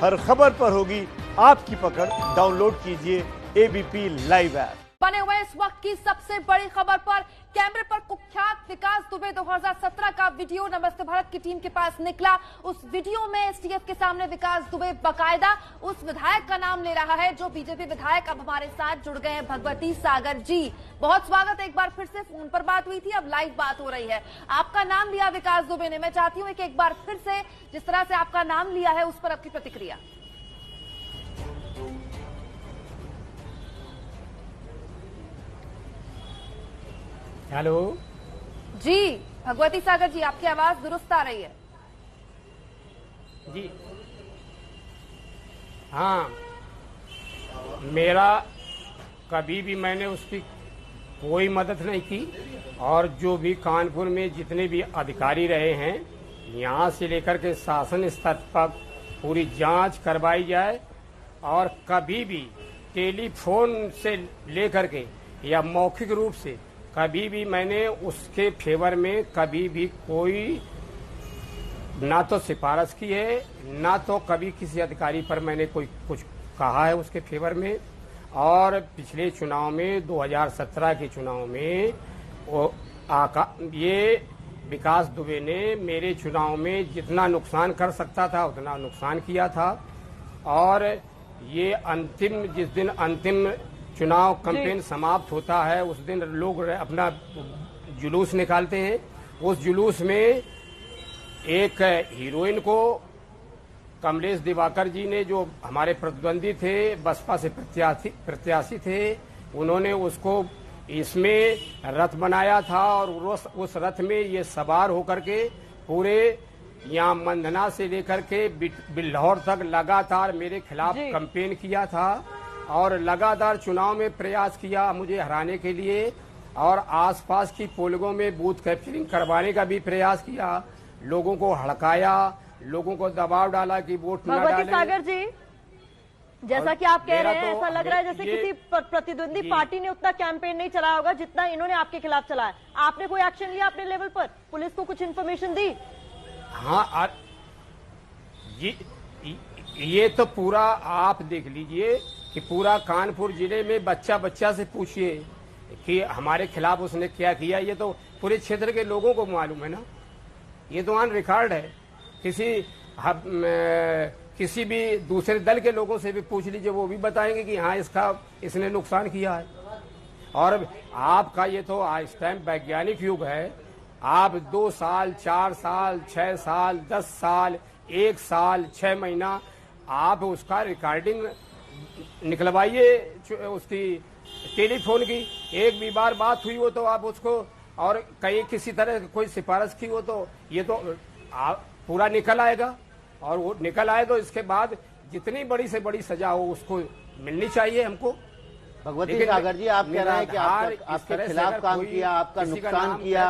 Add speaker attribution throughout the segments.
Speaker 1: हर खबर पर होगी आपकी पकड़। डाउनलोड कीजिए एबीपी लाइव ऐप।
Speaker 2: बने हुए इस वक्त की सबसे बड़ी खबर पर कैमरे पर कुख्यात विकास दुबे 2017 का वीडियो नमस्ते भारत की टीम के पास निकला। उस वीडियो में एसटीएफ के सामने विकास दुबे बकायदा उस विधायक का नाम ले रहा है जो बीजेपी विधायक अब हमारे साथ जुड़ गए हैं, भगवती सागर जी। बहुत स्वागत। एक बार फिर से फोन पर बात हुई थी, अब लाइव बात हो रही है। आपका नाम लिया विकास दुबे ने। मैं चाहती हूँ कि एक बार फिर से जिस तरह से आपका नाम लिया है उस पर आपकी प्रतिक्रिया।
Speaker 3: हेलो
Speaker 2: जी भगवती सागर जी, आपकी आवाज दुरुस्त आ रही है।
Speaker 3: जी हाँ, मेरा कभी भी मैंने उसकी कोई मदद नहीं की और जो भी कानपुर में जितने भी अधिकारी रहे हैं यहाँ से लेकर के शासन स्तर तक पूरी जांच करवाई जाए और कभी भी टेलीफोन से लेकर के या मौखिक रूप से कभी भी मैंने उसके फेवर में कभी भी कोई ना तो सिफारिश की है ना तो कभी किसी अधिकारी पर मैंने कोई कुछ कहा है उसके फेवर में। और पिछले चुनाव में 2017 के चुनाव में ये विकास दुबे ने मेरे चुनाव में जितना नुकसान कर सकता था उतना नुकसान किया था। और ये जिस दिन अंतिम चुनाव कैंपेन समाप्त होता है उस दिन लोग अपना जुलूस निकालते हैं। उस जुलूस में एक हीरोइन को कमलेश दिवाकर जी ने, जो हमारे प्रतिद्वंदी थे, बसपा से प्रत्याशी थे, उन्होंने उसको इसमें रथ बनाया था और उस रथ में ये सवार होकर के पूरे यहाँ मंधना से लेकर के बिल्हौर तक लगातार मेरे खिलाफ कैंपेन किया था और लगातार चुनाव में प्रयास किया मुझे हराने के लिए और आसपास की पोलिंगों में बूथ कैप्चरिंग करवाने का भी प्रयास किया। लोगों को हड़काया, लोगों को दबाव डाला कि वोट न डालें।
Speaker 4: भगवती सागर जी, जैसा कि आप कह रहे हैं, ऐसा लग रहा है जैसे किसी प्रतिद्वंदी पार्टी ने उतना कैंपेन नहीं चलाया होगा जितना इन्होंने आपके खिलाफ चलाया। आपने कोई एक्शन लिया अपने लेवल पर? पुलिस को कुछ इन्फॉर्मेशन दी?
Speaker 3: हाँ, ये तो पूरा आप देख लीजिए कि पूरा कानपुर जिले में बच्चा बच्चा से पूछिए कि हमारे खिलाफ उसने क्या किया। ये तो पूरे क्षेत्र के लोगों को मालूम है ना, ये तो ऑन रिकॉर्ड है। किसी भी दूसरे दल के लोगों से भी पूछ लीजिए, वो भी बताएंगे कि हाँ इसने नुकसान किया है। और आपका ये तो इस टाइम वैज्ञानिक युग है। आप 2 साल, 4 साल, 6 साल, 10 साल, 1 साल, 6 महीना आप उसका रिकॉर्डिंग निकलवाइए उसकी टेलीफोन की। एक भी बार बात हुई हो तो आप उसको, और कहीं किसी तरह कोई सिफारिश की हो तो ये तो पूरा निकल आएगा। और वो निकल आए तो इसके बाद जितनी बड़ी से बड़ी सजा हो उसको मिलनी चाहिए हमको।
Speaker 5: भगवती सागर जी, आप कह रहे हैं कि आपके खिलाफ काम किया, आपका नुकसान किया,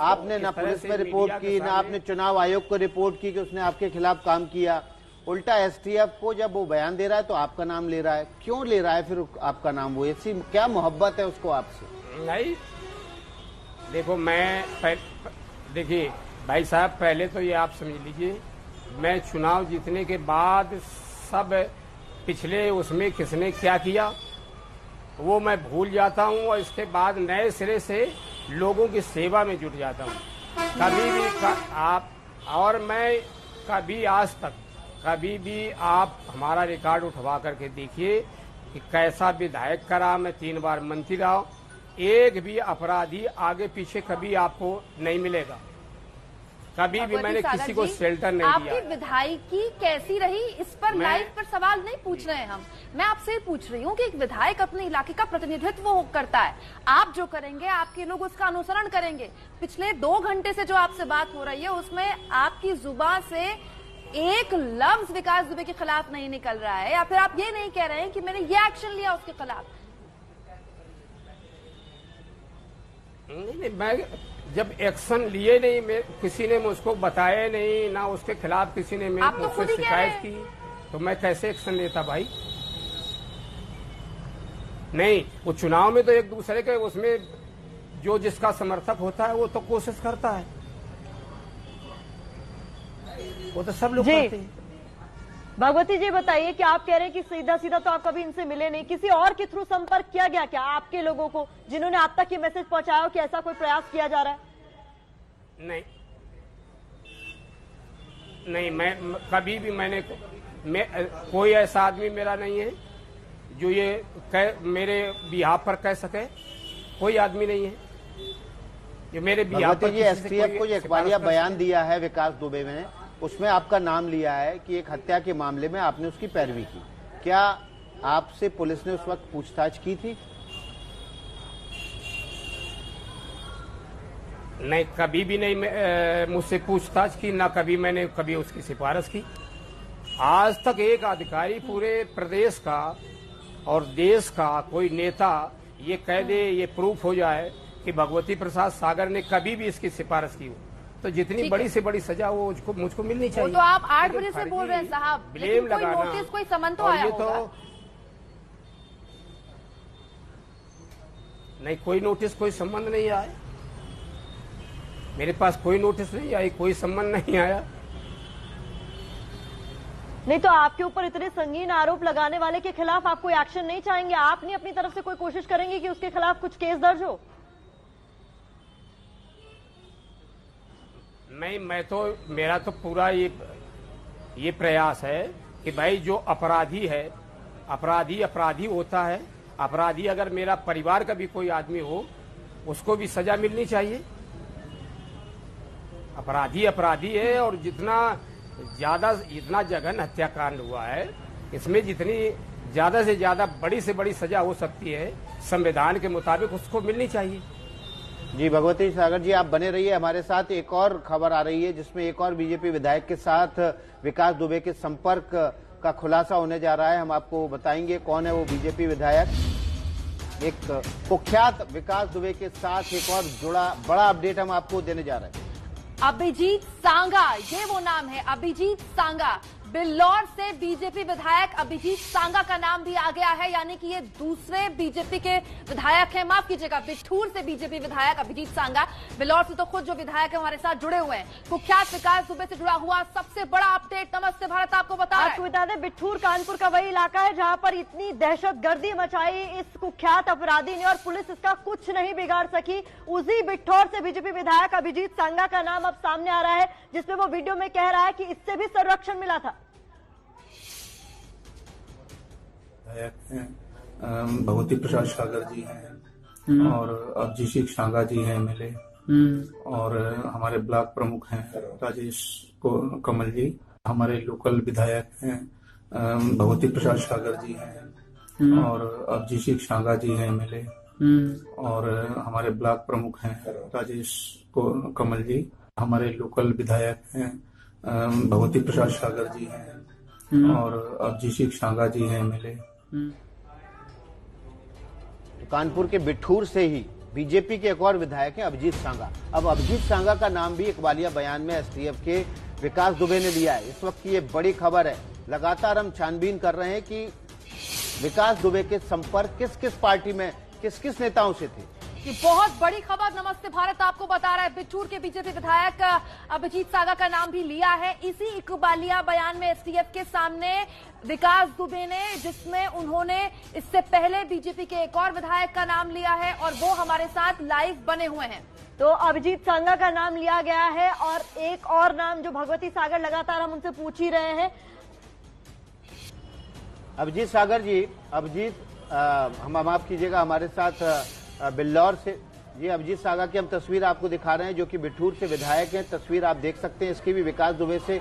Speaker 5: आपने ना पुलिस में रिपोर्ट की ना आपने चुनाव आयोग को रिपोर्ट की कि उसने आपके खिलाफ काम किया। उल्टा एसटीएफ को जब वो बयान दे रहा है तो आपका नाम ले रहा है। क्यों ले रहा है फिर आपका नाम? वो ऐसी क्या मोहब्बत है उसको आपसे?
Speaker 3: नहीं, देखो देखिए भाई साहब, पहले तो ये आप समझ लीजिए, मैं चुनाव जीतने के बाद सब पिछले उसमें किसने क्या किया वो मैं भूल जाता हूँ और इसके बाद नए सिरे से लोगों की सेवा में जुट जाता हूँ। कभी भी आप और मैं कभी आज तक कभी भी आप हमारा रिकॉर्ड उठवा करके देखिए कि कैसा विधायक करा, मैं 3 बार मंत्री रहा। एक भी अपराधी आगे पीछे कभी आपको नहीं मिलेगा। कभी भी मैंने किसी को शेल्टर नहीं दिया।
Speaker 2: आपकी विधायकी कैसी रही इस पर लाइव पर सवाल नहीं पूछ रहे हैं हम। मैं आपसे पूछ रही हूँ कि एक विधायक अपने इलाके का प्रतिनिधित्व करता है, आप जो करेंगे आपके लोग उसका अनुसरण करेंगे। पिछले 2 घंटे से जो आपसे बात हो रही है उसमें आपकी जुबान से एक लफ्ज विकास दुबे के खिलाफ नहीं निकल रहा है, या फिर आप ये नहीं कह रहे हैं कि मैंने ये एक्शन लिया उसके खिलाफ।
Speaker 3: नहीं, मैं जब एक्शन लिए नहीं, किसी ने मुझको बताया नहीं, ना उसके खिलाफ किसी ने मुझसे शिकायत की, तो मैं कैसे एक्शन लेता भाई? नहीं, वो चुनाव में तो एक दूसरे के उसमें जो जिसका समर्थक होता है वो तो कोशिश करता है, वो तो सब लोग करते हैं।
Speaker 4: भगवती जी बताइए कि आप कह रहे हैं कि सीधा सीधा तो आप कभी इनसे मिले नहीं, किसी और के थ्रू संपर्क किया गया क्या आपके लोगों को, जिन्होंने आप तक ये मैसेज पहुंचाया हो कि ऐसा कोई प्रयास किया जा रहा है?
Speaker 3: नहीं, मैं कभी भी कोई ऐसा आदमी मेरा नहीं है जो ये मेरे बिहाफ पर कह सके। कोई आदमी नहीं है जो मेरे बिहाफ पर।
Speaker 5: एसटीएफ को जो इकबालिया बयान दिया है विकास दुबे ने, उसमें आपका नाम लिया है कि एक हत्या के मामले में आपने उसकी पैरवी की। क्या आपसे पुलिस ने उस वक्त पूछताछ की थी?
Speaker 3: नहीं, कभी भी नहीं मुझसे पूछताछ की, ना कभी मैंने कभी उसकी सिफारिश की। आज तक एक अधिकारी पूरे प्रदेश का और देश का कोई नेता ये कह दे, ये प्रूफ हो जाए कि भगवती प्रसाद सागर ने कभी भी इसकी सिफारिश की हो, तो जितनी बड़ी से बड़ी सजा वो मुझको मिलनी चाहिए।
Speaker 2: तो आप 8 बजे से बोल रहे हैं साहब,
Speaker 3: ब्लेम
Speaker 2: कोई
Speaker 3: लगाना,
Speaker 2: नोटिस, कोई समन तो आया होगा?
Speaker 3: नहीं, कोई नोटिस, कोई संबंध नहीं आया मेरे पास। कोई नोटिस नहीं आई, कोई संबंध नहीं आया।
Speaker 4: नहीं तो आपके ऊपर इतने संगीन आरोप लगाने वाले के खिलाफ आप कोई एक्शन नहीं चाहेंगे? आप नहीं अपनी तरफ से कोई कोशिश करेंगे कि उसके खिलाफ कुछ केस दर्ज हो?
Speaker 3: नहीं, मेरा तो पूरा ये प्रयास है कि भाई जो अपराधी है, अपराधी होता है। अपराधी अगर मेरा परिवार का भी कोई आदमी हो, उसको भी सजा मिलनी चाहिए। अपराधी है, और इतना जघन हत्याकांड हुआ है, इसमें जितनी ज्यादा से ज्यादा बड़ी से बड़ी सजा हो सकती है संविधान के मुताबिक, उसको मिलनी चाहिए।
Speaker 5: जी भगवती सागर जी, आप बने रहिए हमारे साथ। एक और खबर आ रही है जिसमें एक और बीजेपी विधायक के साथ विकास दुबे के संपर्क का खुलासा होने जा रहा है। हम आपको बताएंगे कौन है वो बीजेपी विधायक। एक कुख्यात विकास दुबे के साथ एक और जुड़ा बड़ा अपडेट हम आपको देने जा रहे हैं।
Speaker 2: अभिजीत सांगा, ये वो नाम है, अभिजीत सांगा। बिल्लौर से बीजेपी विधायक अभिजीत सांगा का नाम भी आ गया है, यानी कि ये दूसरे बीजेपी के विधायक हैं। माफ कीजिएगा, बिठूर से बीजेपी विधायक अभिजीत सांगा। बिल्लौर से तो खुद जो विधायक है हमारे साथ जुड़े हुए हैं। कुख्यात विकास दुबे से जुड़ा हुआ सबसे बड़ा अपडेट नमस्ते भारत आपको बता दें,
Speaker 4: बिठूर कानपुर का वही इलाका है जहां पर इतनी दहशतगर्दी मचाई इस कुख्यात अपराधी ने और पुलिस इसका कुछ नहीं बिगाड़ सकी। उसी बिठौर से बीजेपी विधायक अभिजीत सांगा का नाम अब सामने आ रहा है, जिसमें वो वीडियो में कह रहा है कि इससे भी संरक्षण मिला था।
Speaker 6: भगवती प्रसाद सागर जी हैं और अभिजीत सांगा जी हैं एमएलए, और हमारे ब्लॉक प्रमुख हैं राजेश कमल जी। हमारे लोकल विधायक हैं भगवती प्रसाद सागर जी हैं और अभिजीत सांगा जी हैं एमएलए, और हमारे ब्लॉक प्रमुख हैं राजेश कमल जी। हमारे लोकल विधायक हैं भगवती प्रसाद सागर जी हैं और अभिजीत सांगा जी हैं एमएलए।
Speaker 5: कानपुर के बिठूर से ही बीजेपी के एक और विधायक हैं अभिजीत सांगा। अब अभिजीत सांगा का नाम भी इकबालिया बयान में एसटीएफ के विकास दुबे ने दिया है। इस वक्त की ये बड़ी खबर है। लगातार हम छानबीन कर रहे हैं कि विकास दुबे के संपर्क किस किस पार्टी में, किस किस नेताओं से थे।
Speaker 2: ये बहुत बड़ी खबर नमस्ते भारत आपको बता रहा है। बिठूर के बीजेपी विधायक अभिजीत सांगा का नाम भी लिया है इसी इकबालिया बयान में एसटीएफ के सामने विकास दुबे ने, जिसमें उन्होंने इससे पहले बीजेपी के एक और विधायक का नाम लिया है और वो हमारे साथ लाइव बने हुए हैं।
Speaker 4: तो अभिजीत सांगा का नाम लिया गया है और एक और नाम जो भगवती सागर लगातार हम उनसे पूछ ही रहे हैं।
Speaker 5: अभिजीत सागर जी, हम माफ कीजिएगा, हमारे साथ बिल्लौर से जी अभिजीत सांगा की हम तस्वीर आपको दिखा रहे हैं, जो कि बिठूर से विधायक हैं। तस्वीर आप देख सकते हैं, इसके भी विकास दुबे से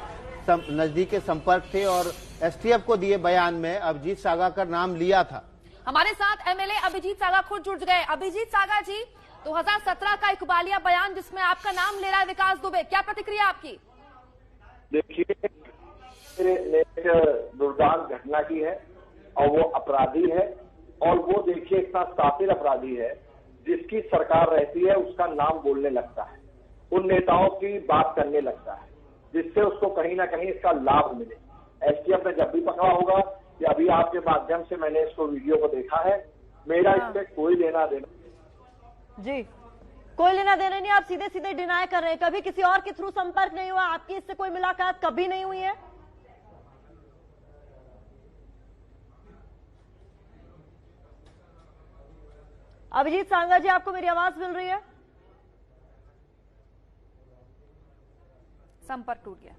Speaker 5: नजदीकी संपर्क थे और एसटीएफ को दिए बयान में अभिजीत सांगा का नाम लिया था।
Speaker 2: हमारे साथ एमएलए अभिजीत सांगा खुद जुड़ गए। अभिजीत सांगा जी, 2017 का इकबालिया बयान जिसमें आपका नाम ले रहा है विकास दुबे, क्या प्रतिक्रिया आपकी?
Speaker 7: देखिए, एक दुर्दांत घटना की है और वो अपराधी है, और वो देखिए एक कातिल अपराधी है जिसकी सरकार रहती है, उसका नाम बोलने लगता है, उन नेताओं की बात करने लगता है, जिससे उसको कहीं ना कहीं इसका लाभ मिले। एसटीएफ ने जब भी पकड़ा होगा, या अभी आपके माध्यम से मैंने इसको वीडियो को देखा है, मेरा इससे कोई लेना देना
Speaker 4: जी, कोई लेना देना नहीं। आप सीधे सीधे डिनाई कर रहे हैं, कभी किसी और के थ्रू संपर्क नहीं हुआ, आपकी इससे कोई मुलाकात कभी नहीं हुई है? अभिजीत सांगा जी, आपको मेरी आवाज मिल रही है?
Speaker 2: संपर्क टूट गया।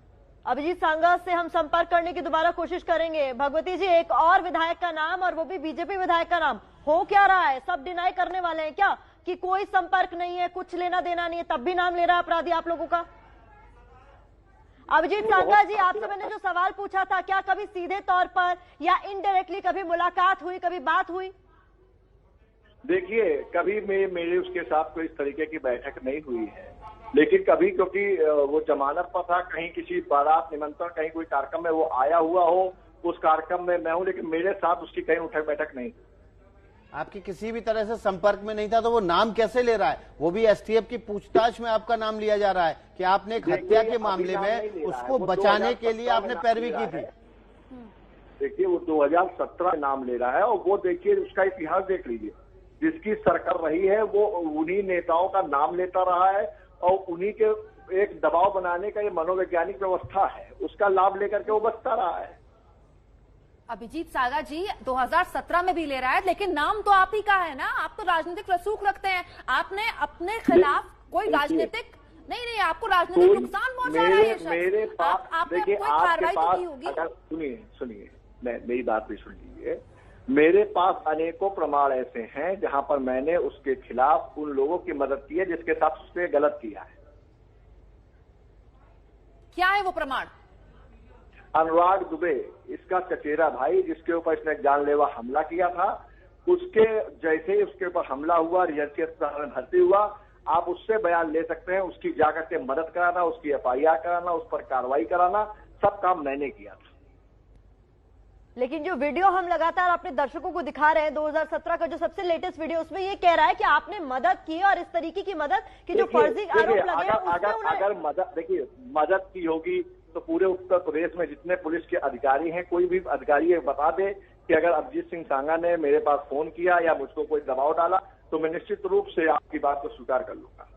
Speaker 4: अभिजीत सांगा से हम संपर्क करने की दोबारा कोशिश करेंगे। भगवती जी, एक और विधायक का नाम, और वो भी बीजेपी विधायक का नाम, हो क्या रहा है? सब डिनाई करने वाले हैं क्या कि कोई संपर्क नहीं है, कुछ लेना देना नहीं है, तब भी नाम ले रहा है अपराधी आप लोगों का? अभिजीत सांगा जी, आपसे मैंने जो सवाल पूछा था, क्या कभी सीधे तौर पर या इनडायरेक्टली कभी मुलाकात हुई, कभी बात हुई?
Speaker 7: देखिए, कभी मेरे उसके साथ कोई इस तरीके की बैठक नहीं हुई है, लेकिन कभी क्योंकि वो जमानत पर था, कहीं किसी बारात निमंत्रण, कहीं कोई कार्यक्रम में वो आया हुआ हो, उस कार्यक्रम में मैं हूं, लेकिन मेरे साथ उसकी कहीं उठक बैठक नहीं।
Speaker 5: आपकी किसी भी तरह से संपर्क में नहीं था, तो वो नाम कैसे ले रहा है? वो भी एसटीएफ की पूछताछ में आपका नाम लिया जा रहा है कि आपने एक हत्या के मामले में उसको बचाने के लिए आपने पैरवी की थी।
Speaker 7: देखिए, वो 2017 नाम ले रहा है, और वो देखिए उसका इतिहास देख लीजिए, जिसकी सरकार रही है वो उन्हीं नेताओं का नाम लेता रहा है, और उन्हीं के एक दबाव बनाने का ये मनोवैज्ञानिक व्यवस्था है, उसका लाभ लेकर के वो बचता रहा है।
Speaker 2: अभिजीत सांगा जी 2017 में भी ले रहा है, लेकिन नाम तो आप ही का है ना, आप तो राजनीतिक रसूख रखते हैं। आपने अपने खिलाफ कोई राजनीतिक नहीं, आपको राजनीतिक नुकसान पहुंचा रहा है।
Speaker 7: मेरे पास
Speaker 2: आपने
Speaker 7: देखिए,
Speaker 2: कोई
Speaker 7: आपके
Speaker 2: कार्रवाई
Speaker 7: पास
Speaker 2: की होगी?
Speaker 7: सुनिए, मेरी बात भी सुन लीजिए। मेरे पास अनेकों प्रमाण ऐसे हैं जहां पर मैंने उसके खिलाफ उन लोगों की मदद की है जिसके साथ उसने गलत किया है।
Speaker 2: क्या है वो प्रमाण?
Speaker 7: अनुराग दुबे, इसका चचेरा भाई, जिसके ऊपर इसने जानलेवा हमला किया था, उसके जैसे ही उसके ऊपर हमला हुआ, रिहर्सी अस्पताल में भर्ती हुआ, आप उससे बयान ले सकते हैं। उसकी जाकर के मदद कराना, उसकी एफआईआर कराना, उस पर कार्रवाई कराना, सब काम मैंने किया था।
Speaker 4: लेकिन जो वीडियो हम लगातार अपने दर्शकों को दिखा रहे हैं 2017 का जो सबसे लेटेस्ट वीडियो, उसमें ये कह रहा है कि आपने मदद की, और इस तरीके की मदद कि जो फर्जी आरोप लगे हैं
Speaker 7: अगर मदद, देखिए, मदद की होगी तो पूरे उत्तर प्रदेश में जितने पुलिस के अधिकारी हैं, कोई भी अधिकारी बता दे कि अगर अभिजीत सिंह सांगा ने मेरे पास फोन किया या मुझको कोई दबाव डाला, तो मैं निश्चित रूप से आपकी बात को स्वीकार कर लूंगा।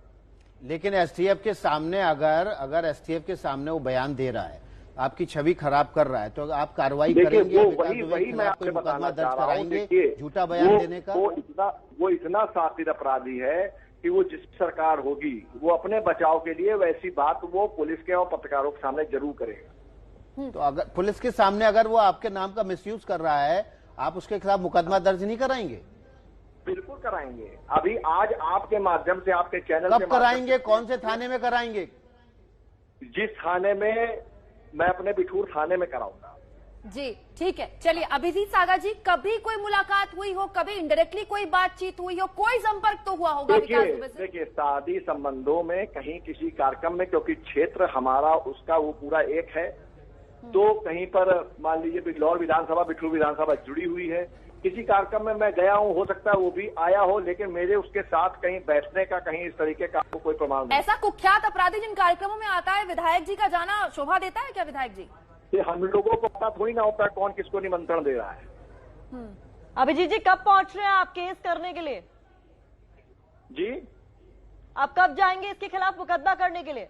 Speaker 5: लेकिन एसटीएफ के सामने अगर एसटीएफ के सामने वो बयान दे रहा है, आपकी छवि खराब कर रहा है, तो आप कार्रवाई करेंगे?
Speaker 7: वही मैं आपसे बताना चाह रहा हूं।
Speaker 5: देखिए, झूठा बयान देने का
Speaker 7: वो इतना शातिर अपराधी है कि वो जिस सरकार होगी वो अपने बचाव के लिए वैसी बात वो पुलिस के और पत्रकारों के सामने जरूर करेगा।
Speaker 5: तो अगर पुलिस के सामने अगर वो आपके नाम का मिसयूज कर रहा है, आप उसके खिलाफ मुकदमा दर्ज नहीं कराएंगे?
Speaker 7: बिल्कुल कराएंगे। अभी आज आपके माध्यम से, आपके चैनल
Speaker 5: कब कराएंगे? कौन से थाने में कराएंगे?
Speaker 7: जिस थाने में, मैं अपने बिठूर थाने में कराऊंगा।
Speaker 2: जी ठीक है, चलिए। अभिजीत सांगा जी, कभी कोई मुलाकात हुई हो, कभी इनडायरेक्टली कोई बातचीत हुई हो, कोई संपर्क तो हुआ होगा विकास दुबे से?
Speaker 7: देखिए, शादी संबंधों में कहीं किसी कार्यक्रम में, क्योंकि क्षेत्र हमारा उसका वो पूरा एक है, तो कहीं पर मान लीजिए बिजलौर विधानसभा, बिठूर विधानसभा जुड़ी हुई है, किसी कार्यक्रम में मैं गया हूं, हो सकता है वो भी आया हो, लेकिन मेरे उसके साथ कहीं बैठने का, कहीं इस तरीके का आपको कोई प्रमाण नहीं।
Speaker 2: ऐसा कुख्यात अपराधी जिन कार्यक्रमों में आता है, विधायक जी का जाना शोभा देता है क्या विधायक जी?
Speaker 7: हम लोगों को पता थोड़ी ना होता है कौन किसको निमंत्रण दे रहा है।
Speaker 4: अभिजीत जी, कब पहुंच रहे हैं आप केस करने के लिए?
Speaker 7: जी,
Speaker 4: आप कब जाएंगे इसके खिलाफ मुकदमा करने के लिए?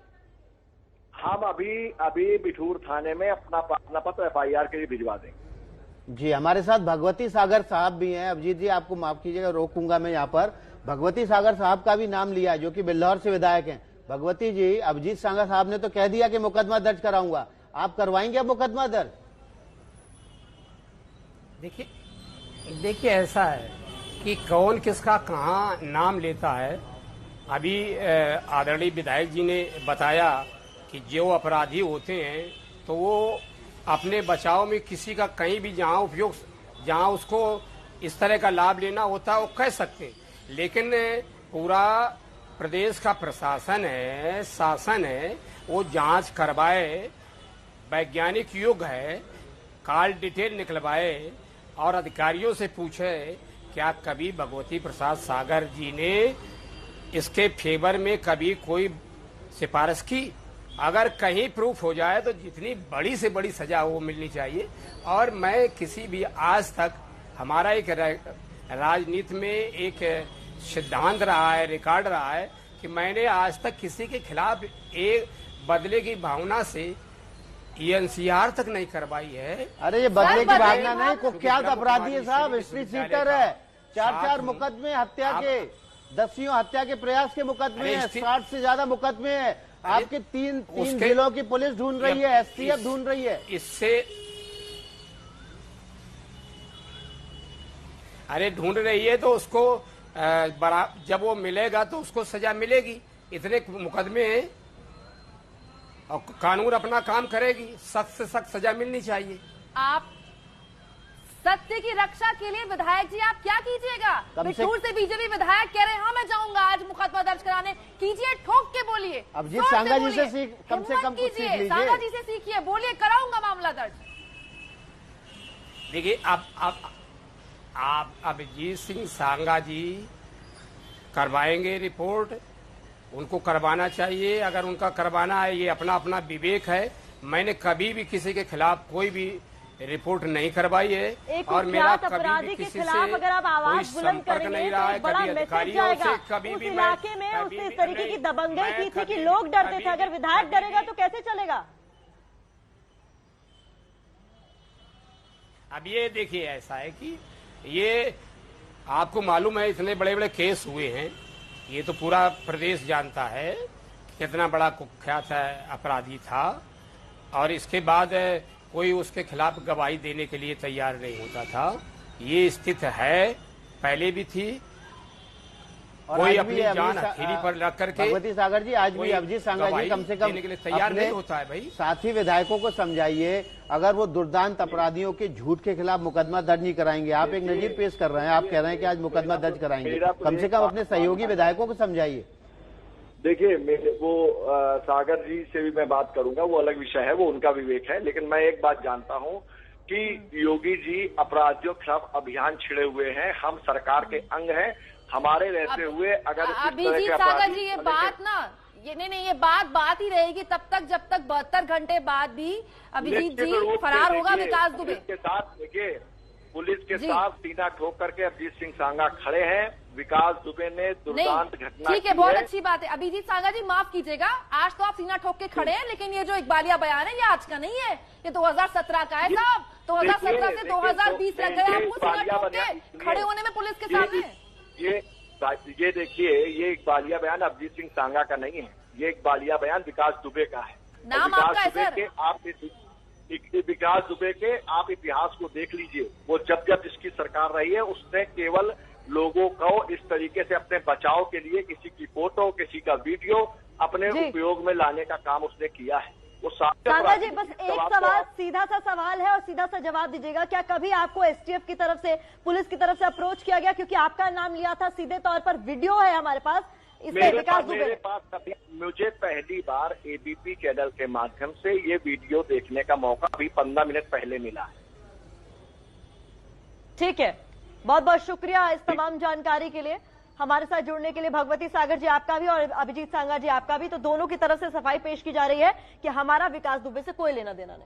Speaker 7: हम अभी बिठूर थाने में अपना पत्र एफआईआर के लिए भिजवा देंगे।
Speaker 5: जी, हमारे साथ भगवती सागर साहब भी हैं। अभिजीत जी, आपको माफ कीजिएगा, रोकूंगा मैं यहाँ पर। भगवती सागर साहब का भी नाम लिया है, जो कि बिल्लौर से विधायक हैं। भगवती जी, अभिजीत सांगा साहब ने तो कह दिया कि मुकदमा दर्ज कराऊंगा, आप करवाएंगे अब मुकदमा दर्ज?
Speaker 3: देखिए ऐसा है कि कौन किसका कहाँ नाम लेता है। अभी आदरणीय विधायक जी ने बताया कि जो अपराधी होते हैं तो वो अपने बचाव में किसी का कहीं भी जहाँ उसको इस तरह का लाभ लेना होता है वो कह सकते, लेकिन पूरा प्रदेश का प्रशासन है, शासन है, वो जांच करवाए, वैज्ञानिक युग है, कॉल डिटेल निकलवाए और अधिकारियों से पूछे क्या कभी भगवती प्रसाद सागर जी ने इसके फेवर में कभी कोई सिफारिश की। अगर कहीं प्रूफ हो जाए तो जितनी बड़ी से बड़ी सजा वो मिलनी चाहिए। और मैं किसी भी, आज तक हमारा एक राजनीति में एक सिद्धांत रहा है, रिकॉर्ड रहा है कि मैंने आज तक किसी के खिलाफ एक बदले की भावना से एनसीआर तक नहीं करवाई है।
Speaker 5: अरे ये बदले की भावना नहीं, कुख्यात अपराधी है साहब, हिस्ट्री सीटर है, 4 मुकदमे हत्या के, 10 हत्या के प्रयास के मुकदमे हैं, 60 से ज्यादा मुकदमे हैं। आपके तीन जिलों की पुलिस ढूंढ रही है, एसटीएफ ढूंढ रही है।
Speaker 3: इससे अरे ढूंढ रही है तो उसको जब वो मिलेगा तो उसको सजा मिलेगी। इतने मुकदमे हैं और कानून अपना काम करेगी, सख्त से सख्त सजा मिलनी चाहिए।
Speaker 2: आप सत्य की रक्षा के लिए विधायक जी आप क्या कीजिएगा? बिठूर से बीजेपी विधायक कह रहे हैं हाँ मैं जाऊंगा आज मुकदमा दर्ज कराने, कीजिए, ठोक के बोलिए।
Speaker 5: अभिजीत सांगा जी से कम से कम कुछ सीख लीजिए।
Speaker 2: सांगा जी से सीखिए, बोलिए, कराऊंगा मामला दर्ज।
Speaker 3: देखिए आप अभिजीत सिंह सांगा जी करवाएंगे रिपोर्ट, उनको करवाना चाहिए। अगर उनका करवाना है, ये अपना अपना विवेक है। मैंने कभी भी किसी के खिलाफ कोई भी रिपोर्ट नहीं करवाई है और मेरा कभी भी किसी से
Speaker 4: अगर आप आवाज बुलंद
Speaker 3: संपर्क नहीं रहा है।
Speaker 4: बड़ा
Speaker 3: कभी अधिकारियों से कभी
Speaker 4: उस
Speaker 3: भी
Speaker 4: इलाके में उस तरीके की दबंगई की थी कि लोग डरते थे। अगर विधायक डरेगा तो कैसे चलेगा?
Speaker 3: अब ये देखिए, ऐसा है कि ये आपको मालूम है इतने बड़े बड़े केस हुए हैं, ये तो पूरा प्रदेश जानता है कितना बड़ा कुख्यात अपराधी था, और इसके बाद कोई उसके खिलाफ गवाही देने के लिए तैयार नहीं होता था। ये स्थिति है, पहले भी थी।
Speaker 5: और
Speaker 3: कोई अपनी जान हथेली पर रख करके,
Speaker 5: भगवती सागर जी, आज भी अभिजीत सांगा जी कम से कम
Speaker 3: देने के लिए तैयार नहीं होता है। भाई
Speaker 5: साथी विधायकों को समझाइए, अगर वो दुर्दांत अपराधियों के झूठ के खिलाफ मुकदमा दर्ज नहीं कराएंगे, आप एक नजीर पेश कर रहे हैं, आप कह रहे हैं कि आज मुकदमा दर्ज कराएंगे, कम से कम अपने सहयोगी विधायकों को समझाइए।
Speaker 7: देखिए, वो सागर जी से भी मैं बात करूंगा, वो अलग विषय है, वो उनका विवेक है। लेकिन मैं एक बात जानता हूं कि योगी जी अपराधियों के खिलाफ अभियान छिड़े हुए हैं। हम सरकार के अंग हैं, हमारे रहते हुए अगर
Speaker 2: अभिजीत सागर जी ये बात ना, ये नहीं, ये बात ही रहेगी तब तक जब तक 72 घंटे बाद भी अभिजीत जी फरार होगा विकास दुबे
Speaker 7: के साथ। देखिए, पुलिस के साथ सीना ठोक करके अभिजीत सिंह सांगा खड़े हैं। विकास दुबे ने दुर्दांत घटना,
Speaker 2: ठीक है, बहुत अच्छी बात है। अभिजीत सांगा जी माफ कीजिएगा, आज तो आप सीना ठोक के खड़े हैं, लेकिन ये जो इकबालिया बयान है ये आज का नहीं है, ये 2017 का है साहब। 2017 से 2020 लग गए आपको सीना ठोक के खड़े होने में पुलिस के सामने।
Speaker 7: ये देखिए, ये इकबालिया बयान अभिजीत सिंह सांगा का नहीं है, ये इकबालिया बयान विकास दुबे का है।
Speaker 2: नाम आपका है सर।
Speaker 7: विकास दुबे के आप इतिहास को देख लीजिए, वो जब इसकी सरकार रही है उसने केवल लोगों को इस तरीके से अपने बचाव के लिए किसी की फोटो, किसी का वीडियो अपने उपयोग में लाने का काम उसने किया है। वो
Speaker 4: सांगा जी, बस एक सवाल, सीधा सा सवाल है और सीधा सा जवाब दीजिएगा। क्या कभी आपको एसटीएफ की तरफ से, पुलिस की तरफ से अप्रोच किया गया? क्योंकि आपका नाम लिया था सीधे तौर पर, वीडियो है हमारे पास
Speaker 7: मेरे पास कभी, मुझे पहली बार एबीपी चैनल के माध्यम से ये वीडियो देखने का मौका अभी 15 मिनट पहले मिला है।
Speaker 4: ठीक है, बहुत बहुत शुक्रिया इस तमाम जानकारी के लिए, हमारे साथ जुड़ने के लिए। भगवती सागर जी आपका भी और अभिजीत सांगा जी आपका भी। तो दोनों की तरफ से सफाई पेश की जा रही है कि हमारा विकास दुबे से कोई लेना देना नहीं।